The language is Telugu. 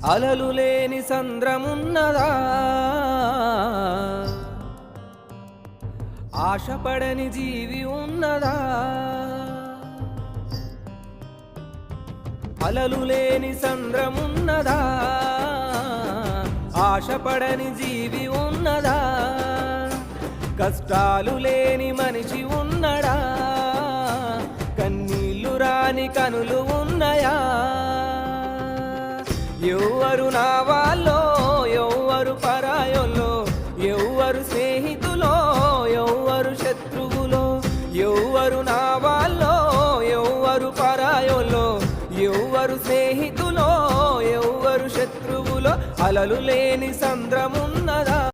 అలలు లేని సంద్రమున్నదా ఆశపడని జీవి ఉన్నదా అలలు లేని సంద్రమున్నదా ఆశపడని జీవి ఉన్నదా కష్టాలు లేని మనిషి ఉన్నడా కన్నీళ్లు రాని కనులు ఉన్నయా ఎవ్వరు నా వాళ్ళో ఎవ్వరు పరాయోలో ఎవ్వరు స్నేహితులో ఎవ్వరు శత్రువులో ఎవ్వరు నా వాళ్ళో ఎవ్వరు పరాయోలో ఎవ్వరు స్నేహితులో ఎవ్వరు శత్రువులో అలలు లేని సంద్రమున్నదా